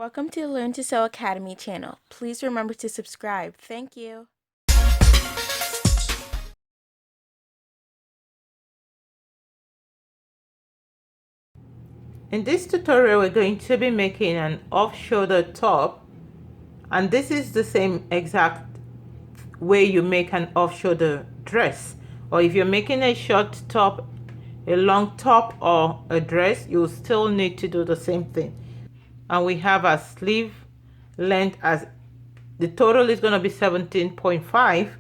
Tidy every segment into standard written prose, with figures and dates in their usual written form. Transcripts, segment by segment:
Welcome to the Learn to Sew Academy channel. Please remember to subscribe. Thank you. In this tutorial, we're going to be making an off-shoulder top, and this is the same exact way you make an off-shoulder dress. Or if you're making a short top, a long top, or a dress, you'll still need to do the same thing. And we have our sleeve length as the total is going to be 17.5,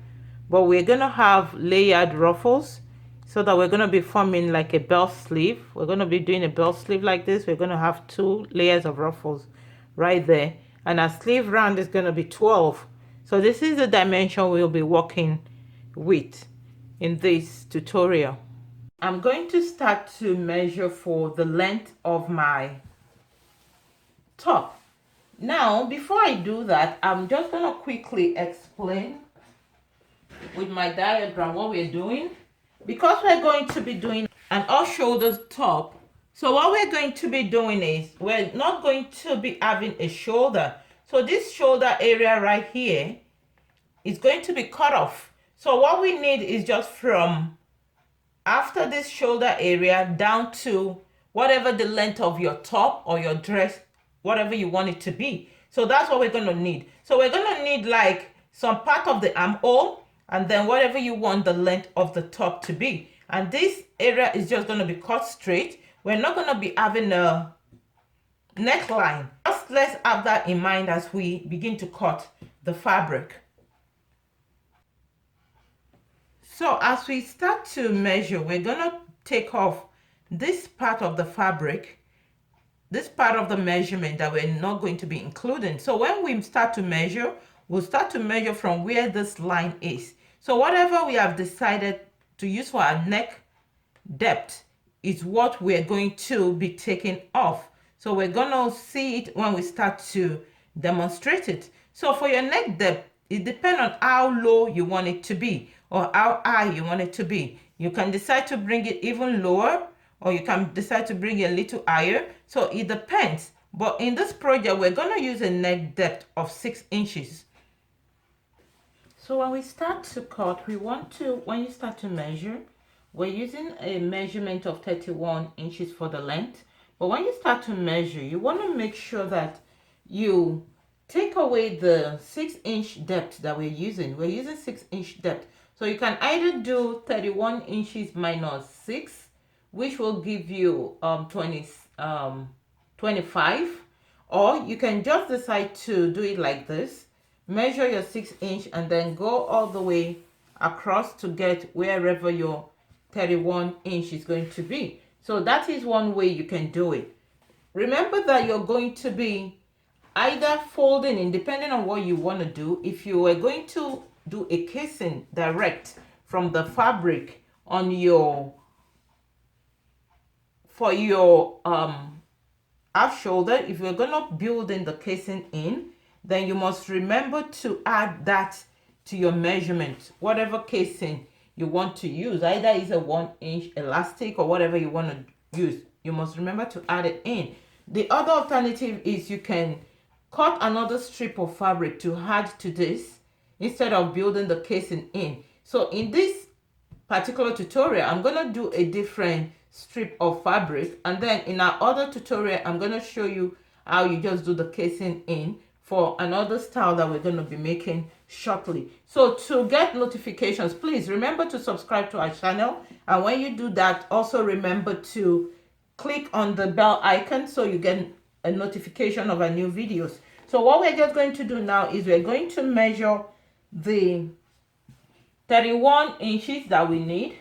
but we're going to have layered ruffles so that we're going to be forming like a belt sleeve. We're going to be doing a belt sleeve like this. We're going to have 2 layers of ruffles right there, and our sleeve round is going to be 12. So this is the dimension we'll be working with in this tutorial. I'm going to start to measure for the length of my top. Now, before I do that, I'm just going to quickly explain with my diagram what we're doing, because we're going to be doing an off-shoulder top. So what we're going to be doing is we're not going to be having a shoulder. So this shoulder area right here is going to be cut off. So what we need is just from after this shoulder area down to whatever the length of your top or your dress, whatever you want it to be. So that's what we're going to need. So we're going to need like some part of the armhole, and then whatever you want the length of the top to be. And this area is just going to be cut straight. We're not going to be having a neckline. Just let's have that in mind as we begin to cut the fabric. So as we start to measure, we're going to take off this part of the fabric, this part of the measurement that we're not going to be including. So when we start to measure, we'll start to measure from where this line is. So whatever we have decided to use for our neck depth is what we're going to be taking off. So we're going to see it when we start to demonstrate it. So for your neck depth, it depends on how low you want it to be or how high you want it to be. You can decide to bring it even lower, or you can decide to bring it a little higher. So it depends. But in this project, we're going to use a neck depth of 6 inches. So when we start to cut, when you start to measure, we're using a measurement of 31 inches for the length. But when you start to measure, you want to make sure that you take away the 6-inch depth that we're using. We're using 6-inch depth. So you can either do 31 inches minus 6, which will give you 25, or you can just decide to do it like this. Measure your 6-inch and then go all the way across to get wherever your 31 inch is going to be. So that is one way you can do it. Remember that you're going to be either folding in, depending on what you want to do. If you are going to do a casing direct from the fabric on for your half shoulder, if you're going to build in the casing in, then you must remember to add that to your measurement. Whatever casing you want to use, either is a 1-inch elastic or whatever you want to use, you must remember to add it in. The other alternative is you can cut another strip of fabric to add to this instead of building the casing in. So in this particular tutorial, I'm going to do a different strip of fabric, and then in our other tutorial, I'm going to show you how you just do the casing in for another style that we're going to be making shortly. So to get notifications, please remember to subscribe to our channel, and when you do that, also remember to click on the bell icon so you get a notification of our new videos. So what we're just going to do now is we're going to measure the 31 inches that we need,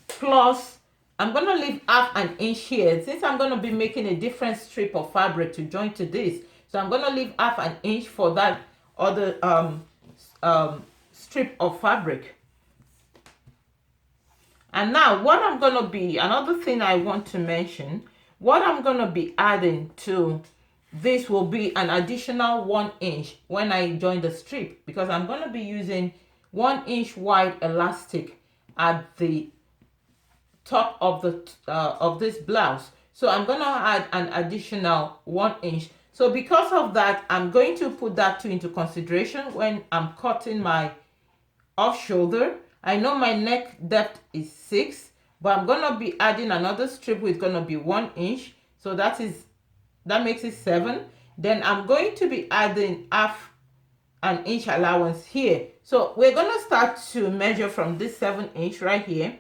plus I'm going to leave half an inch here since I'm going to be making a different strip of fabric to join to this. So I'm going to leave half an inch for that other strip of fabric. And now what I'm going to be, another thing I want to mention, what I'm going to be adding to this will be an additional 1 inch when I join the strip, because I'm going to be using 1 inch wide elastic at the top of the of this blouse. So I'm going to add an additional 1 inch So because of that, I'm going to put that too into consideration when I'm cutting my off shoulder. I know my neck depth is 6, but I'm gonna be adding another strip which is gonna be 1 inch. So that makes it 7. Then I'm going to be adding half an inch allowance here. So we're gonna start to measure from this 7 inch right here.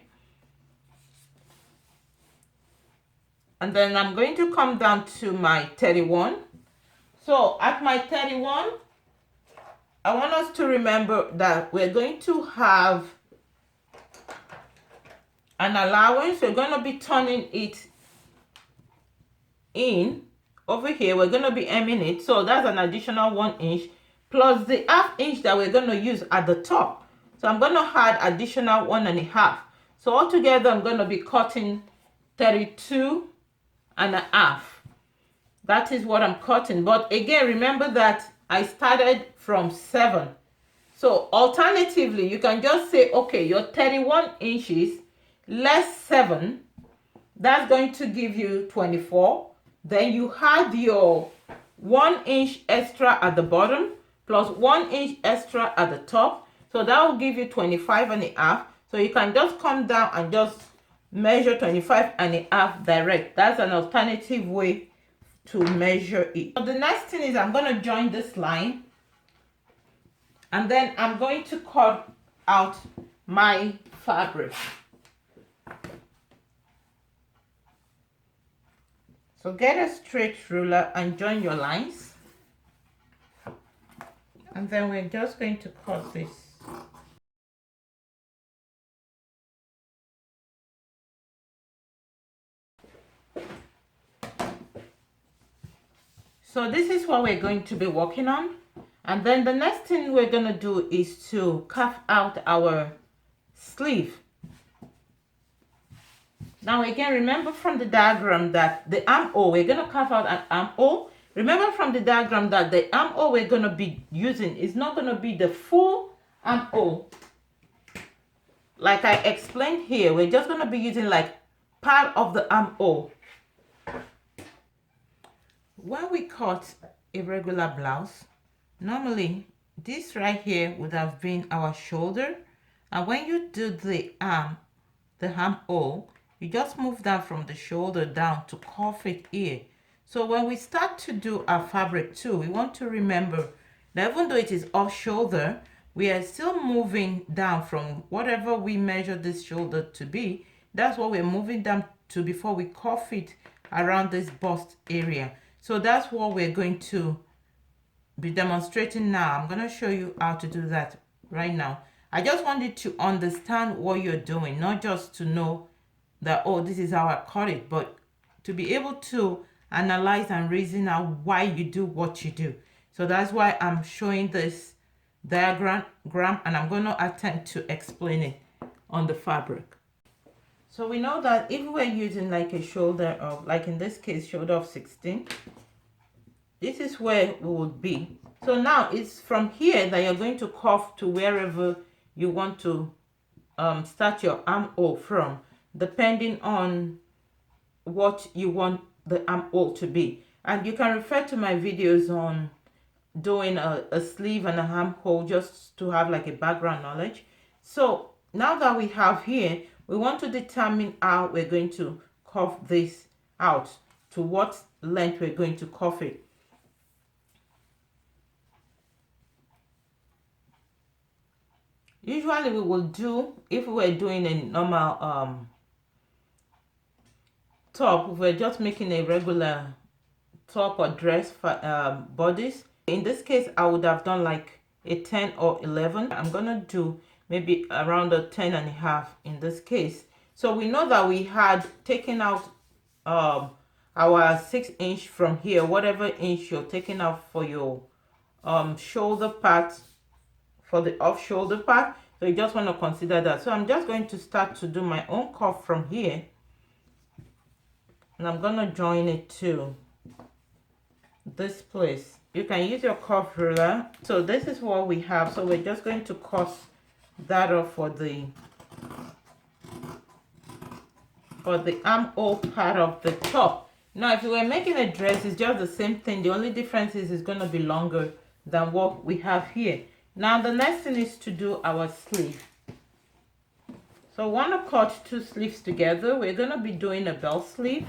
And then I'm going to come down to my 31. So at my 31, I want us to remember that we're going to have an allowance. We're going to be turning it in over here. We're going to be hemming it. So that's an additional 1 inch plus the half inch that we're going to use at the top. So I'm going to add additional 1.5. So altogether, I'm going to be cutting 32.5. That is what I'm cutting. But again, remember that I started from 7. So alternatively, you can just say, okay, your 31 inches less 7, that's going to give you 24. Then you had your 1 inch extra at the bottom plus 1 inch extra at the top. So that will give you 25.5. So you can just come down and just measure 25.5 direct. That's an alternative way to measure it. So the next thing is I'm going to join this line, and then I'm going to cut out my fabric. So get a straight ruler and join your lines, and then we're just going to cut this. So this is what we're going to be working on. And then the next thing we're going to do is to carve out our sleeve. Now again, remember from the diagram that the armhole, we're going to carve out an armhole. Remember from the diagram that the armhole we're going to be using is not going to be the full armhole. Like I explained here, we're just going to be using like part of the armhole. When we cut a regular blouse, normally this right here would have been our shoulder, and when you do the armhole, you just move down from the shoulder down to cuff it here. So when we start to do our fabric too, we want to remember that even though it is off shoulder, we are still moving down from whatever we measure this shoulder to be. That's what we're moving down to before we cuff it around this bust area. So that's what we're going to be demonstrating now. I'm going to show you how to do that right now. I just wanted to understand what you're doing, not just to know that, oh, this is how I cut it, but to be able to analyze and reason out why you do what you do. So that's why I'm showing this diagram, and I'm going to attempt to explain it on the fabric. So we know that if we're using like a shoulder of, like in this case, shoulder of 16, this is where we would be. So now it's from here that you're going to cuff to wherever you want to start your armhole from, depending on what you want the armhole to be. And you can refer to my videos on doing a sleeve and a armhole just to have like a background knowledge. So now that we have here, we want to determine how we're going to cuff this out, to what length we're going to cuff it. Usually we will do, if we're doing a normal top, if we're just making a regular top or dress for bodice. In this case, I would have done like a 10 or 11. I'm gonna do maybe around a 10.5 in this case. So we know that we had taken out our 6 inch from here, whatever inch you're taking out for your shoulder part, for the off shoulder part. So you just want to consider that. So I'm just going to start to do my own cuff from here, and I'm going to join it to this place. You can use your cuff ruler. So this is what we have. So we're just going to cut that off for the armhole part of the top. Now, if you were making a dress, it's just the same thing. The only difference is it's going to be longer than what we have here. Now, the next thing is to do our sleeve. So, I want to cut two sleeves together. We're going to be doing a belt sleeve.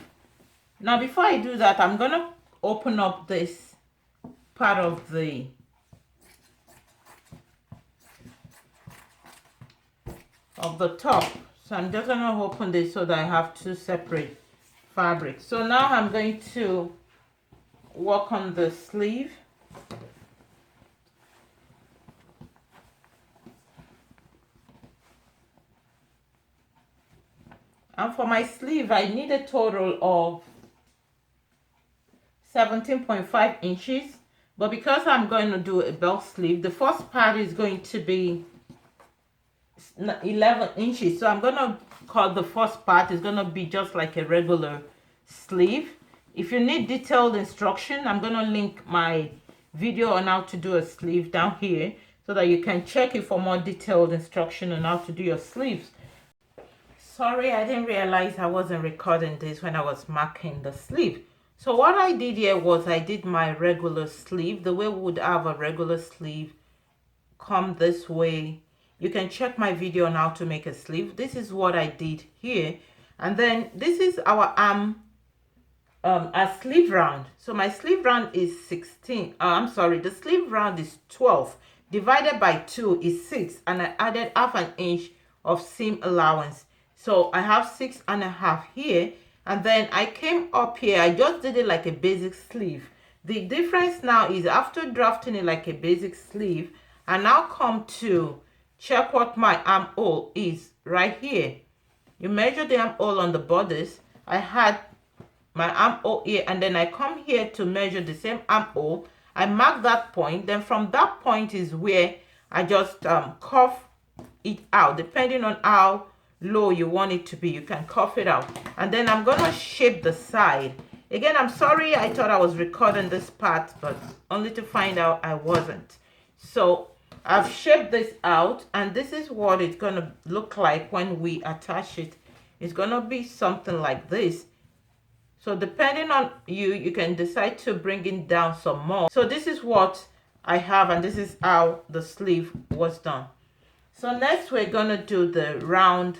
Now, before I do that, I'm going to open up this part of the top. So I'm just going to open this so that I have two separate fabrics. So now I'm going to work on the sleeve. And for my sleeve, I need a total of 17.5 inches. But because I'm going to do a belt sleeve, the first part is going to be 11 inches. So I'm going to cut the first part. It's going to be just like a regular sleeve. If you need detailed instruction, I'm going to link my video on how to do a sleeve down here so that you can check it for more detailed instruction on how to do your sleeves. Sorry, I didn't realize I wasn't recording this when I was marking the sleeve. So what I did here was I did my regular sleeve, the way we would have a regular sleeve come this way. You can check my video on how to make a sleeve. This is what I did here. And then this is our a sleeve round. So my sleeve round is 16. I'm sorry, the sleeve round is 12. Divided by 2 is 6. And I added half an inch of seam allowance. So I have 6.5 here. And then I came up here. I just did it like a basic sleeve. The difference now is after drafting it like a basic sleeve, I now come to check what my armhole is right here. You measure the armhole on the bodice. I had my armhole here, and then I come here to measure the same armhole. I mark that point. Then from that point is where I just curve it out, depending on how low you want it to be. You can curve it out, and then I'm gonna shape the side. Again, I'm sorry, I thought I was recording this part, but only to find out I wasn't. So I've shaped this out, and this is what it's gonna look like when we attach it. It's gonna be something like this. So depending on you, you can decide to bring it down some more. So this is what I have, and this is how the sleeve was done. So next we're gonna do the round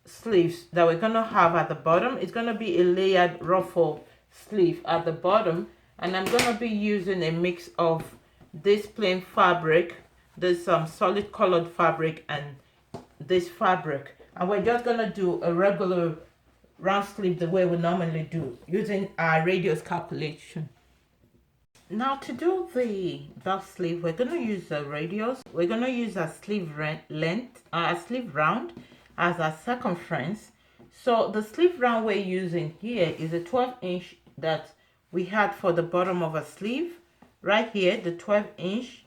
sleeves that we're gonna have at the bottom. It's gonna be a layered ruffle sleeve at the bottom, and I'm gonna be using a mix of this plain fabric, this solid colored fabric, and this fabric, and we're just gonna do a regular round sleeve the way we normally do using our radius calculation. Now to do the belt sleeve, we're going to use a radius. We're going to use a sleeve length, a sleeve round as a circumference. So the sleeve round we're using here is a 12-inch that we had for the bottom of a sleeve. Right here, the 12-inch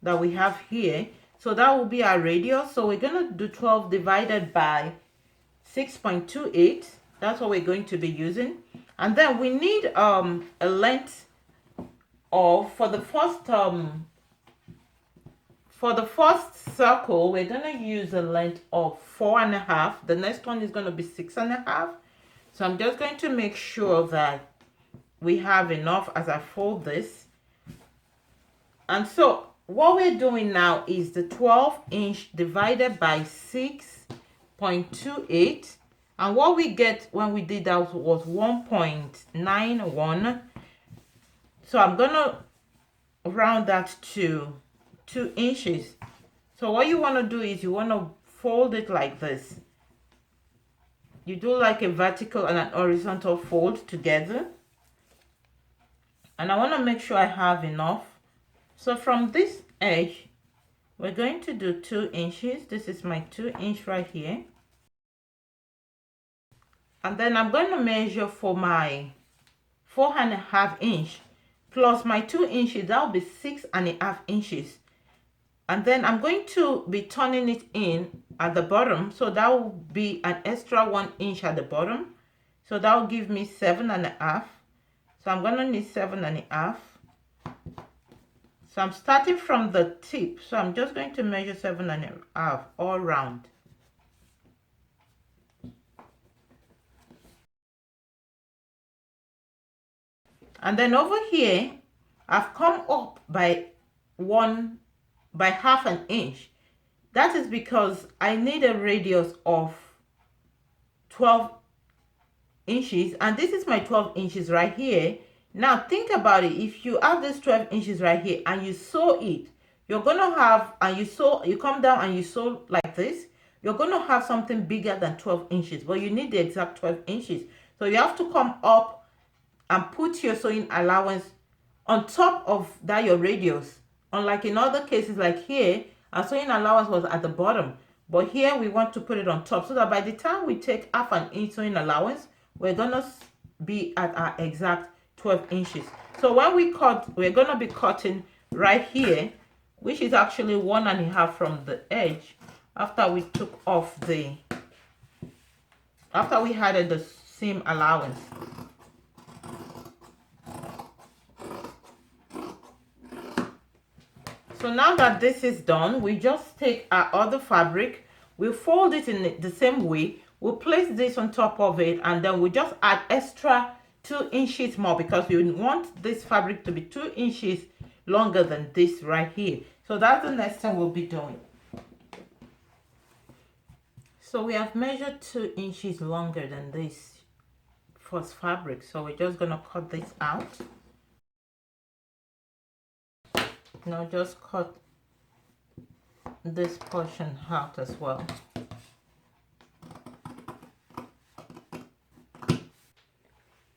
that we have here. So that will be our radius. So we're going to do 12 divided by 6.28. That's what we're going to be using. And then we need a length of, for the first circle, we're going to use a length of 4.5. The next one is going to be 6.5. So I'm just going to make sure that we have enough as I fold this. And so what we're doing now is the 12-inch divided by 6.28. And what we get when we did that was 1.91. So I'm going to round that to 2 inches. So what you want to do is you want to fold it like this. You do like a vertical and an horizontal fold together. And I want to make sure I have enough. So from this edge, we're going to do 2 inches. This is my 2-inch right here. And then I'm going to measure for my 4.5 inch plus my 2 inches. That will be 6.5 inches. And then I'm going to be turning it in at the bottom. So that will be an extra 1 inch at the bottom. So that will give me 7.5. So I'm going to need 7.5. So I'm starting from the tip. So I'm just going to measure 7.5 all round. And then over here, I've come up by half an inch. That is because I need a radius of 12 inches, and this is my 12 inches right here. Now think about it. If you have this 12 inches right here and you sew it, you're gonna have, and you come down and you sew like this, you're gonna have something bigger than 12 inches, but you need the exact 12 inches. So you have to come up and put your sewing allowance on top of that, your radius. Unlike in other cases, like here, our sewing allowance was at the bottom, but here we want to put it on top, so that by the time we take half an inch sewing allowance, we're gonna be at our exact 12 inches. So when we cut, we're gonna be cutting right here, which is actually 1.5 from the edge, after we took off after we added the seam allowance. So now that this is done, we just take our other fabric, we fold it in the same way, we'll place this on top of it, and then we just add extra 2 inches more, because we want this fabric to be 2 inches longer than this right here. So that's the next thing we'll be doing. So we have measured 2 inches longer than this first fabric, so we're just gonna cut this out. Now just cut this portion out as well.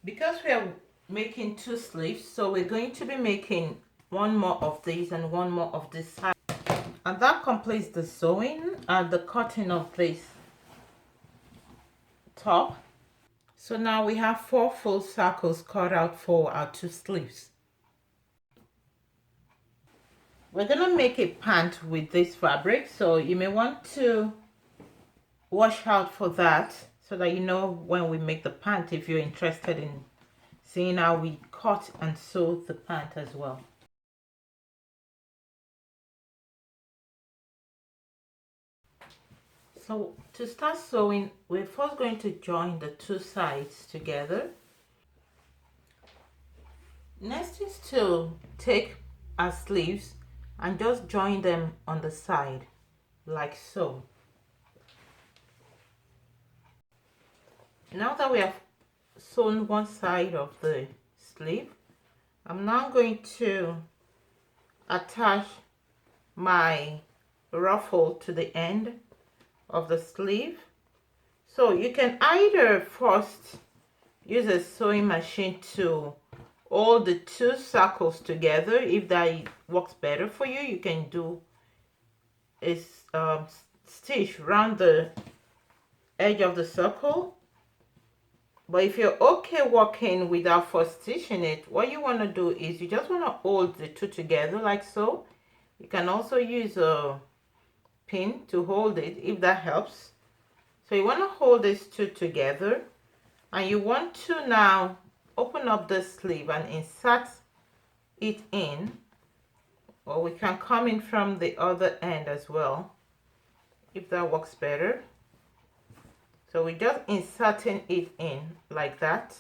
Because we are making 2 sleeves, so we're going to be making one more of these and one more of this side, and that completes the sewing and the cutting of this top. So now we have 4 full circles cut out for our 2 sleeves. We're gonna make a pant with this fabric, so you may want to watch out for that, so that you know when we make the pant, if you're interested in seeing how we cut and sew the pant as well. So to start sewing, we're first going to join the 2 sides together. Next is to take our sleeves and just join them on the side like so. Now that we have sewn one side of the sleeve, I'm now going to attach my ruffle to the end of the sleeve. So you can either first use a sewing machine to hold the 2 circles together. If that works better for you, you can do a stitch around the edge of the circle. But if you're okay working without first stitching it, what you want to do is you just want to hold the 2 together like so. You can also use a pin to hold it if that helps. So you want to hold these 2 together, and you want to now open up the sleeve and insert it in, or we can come in from the other end as well if that works better. So we're just inserting it in like that.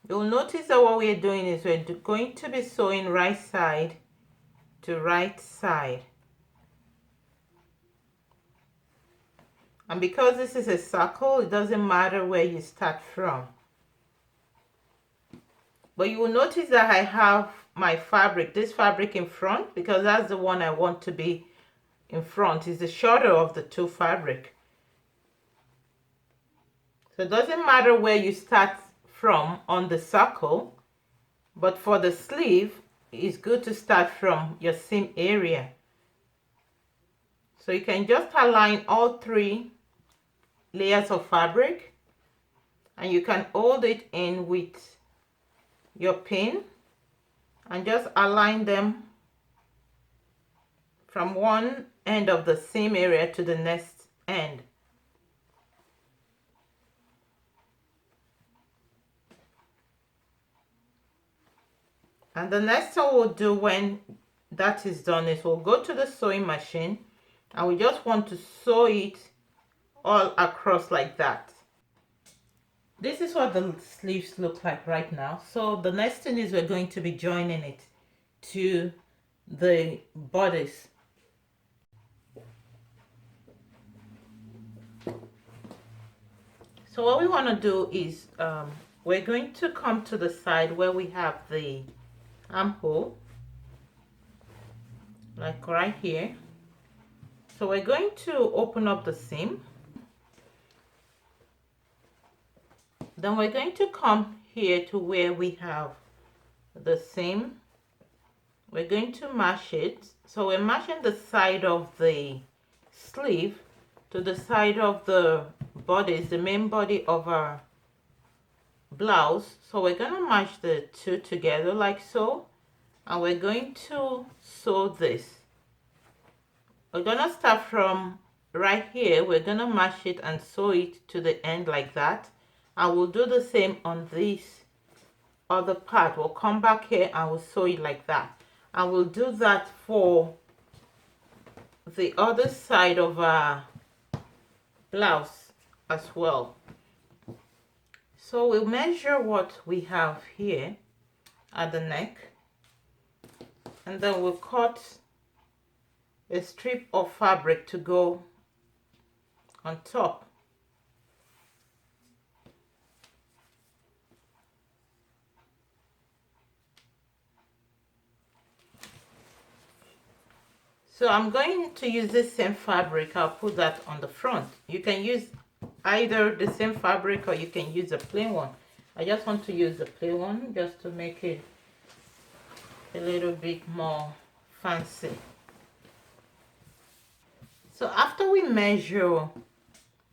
You'll notice that what we're doing is we're going to be sewing right side to right side. And because this is a circle, it doesn't matter where you start from. But you will notice that I have my fabric, this fabric in front, because that's the one I want to be in front. Is the shorter of the 2 fabric. So it doesn't matter where you start from on the circle, but for the sleeve, it's good to start from your seam area. So you can just align all 3 layers of fabric, and you can hold it in with your pin and just align them from one end of the seam area to the next end. And the next thing we'll do when that is done is we'll go to the sewing machine, and we just want to sew it all across like that. This is what the sleeves look like right now. So the next thing is we're going to be joining it to the bodice. So what we want to do is we're going to come to the side where we have the armhole, like right here. So we're going to open up the seam. Then we're going to come here to where we have the seam. We're going to mash it. So we're mashing the side of the sleeve to the side of the bodice, the main body of our blouse. So we're going to mash the two together like so, and we're going to sew this. We're going to start from right here. We're going to mash it and sew it to the end like that. And we'll do the same on this other part. We'll come back here and we'll sew it like that. And we'll do that for the other side of our blouse as well. So we'll measure what we have here at the neck, and then we'll cut a strip of fabric to go on top. So I'm going to use this same fabric. I'll put that on the front. You can use either the same fabric or you can use a plain one. I just want to use the plain one just to make it a little bit more fancy. So after we measure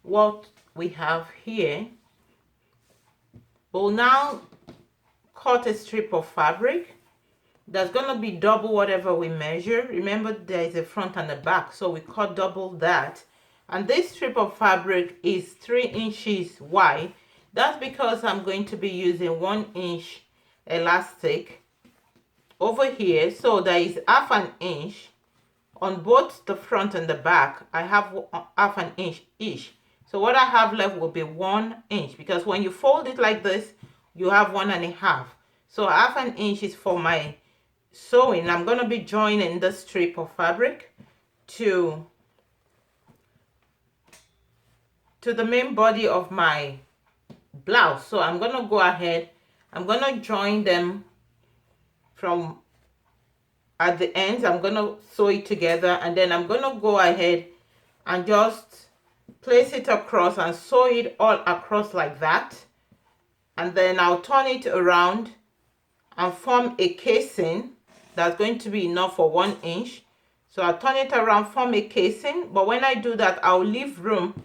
what we have here, we'll now cut a strip of fabric that's going to be double whatever we measure. Remember, there is a front and a back, so we cut double that. And this strip of fabric is 3 inches wide. That's because I'm going to be using 1 inch elastic over here. So there is half an inch on both the front and the back. I have half an inch each. So what I have left will be 1 inch, because when you fold it like this, you have 1.5. So half an inch is for my sewing. I'm going to be joining the strip of fabric to the main body of my blouse. So I'm going to go ahead, I'm going to join them from at the ends. I'm going to sew it together, and then I'm going to go ahead and just place it across and sew it all across like that. And then I'll turn it around and form a casing that's going to be enough for 1 inch. So I'll turn it around, form a casing, but when I do that, I'll leave room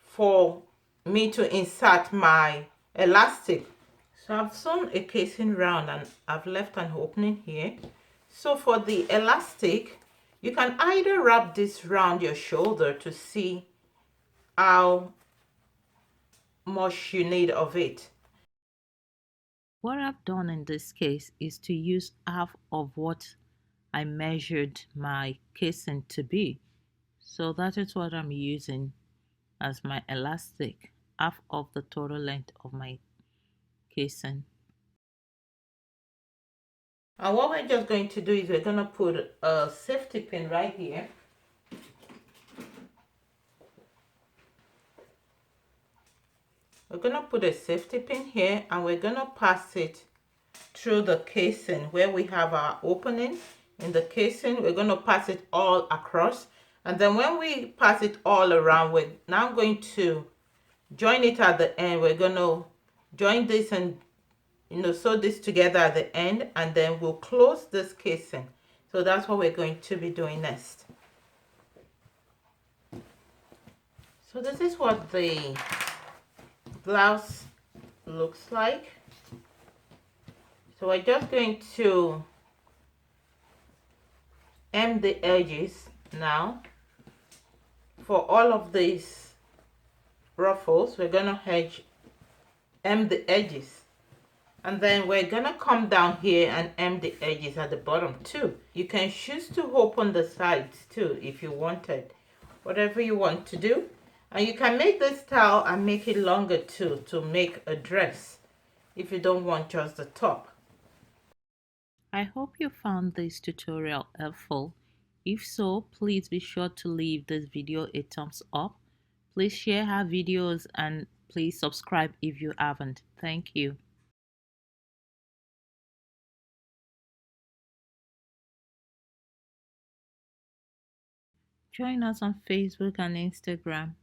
for me to insert my elastic. So I've sewn a casing round and I've left an opening here. So for the elastic, you can either wrap this around your shoulder to see how much you need of it. What I've done in this case is to use half of what I measured my casing to be. So that is what I'm using as my elastic, half of the total length of my casing. And what we're just going to do is we're going to put a safety pin right here. We're going to put a safety pin here, and we're going to pass it through the casing where we have our opening in the casing. We're going to pass it all across, and then when we pass it all around, we're now going to join it at the end. We're going to join this and sew this together at the end, and then we'll close this casing. So that's what we're going to be doing next. So this is what the blouse looks like. So we're just going to hem the edges now. For all of these ruffles, we're going to hem the edges, and then we're going to come down here and hem the edges at the bottom too. You can choose to open the sides too if you wanted, whatever you want to do. And you can make this style and make it longer too to make a dress if you don't want just the top. I hope you found this tutorial helpful. If so, please be sure to leave this video a thumbs up. Please share our videos and please subscribe if you haven't. Thank you. Join us on Facebook and Instagram.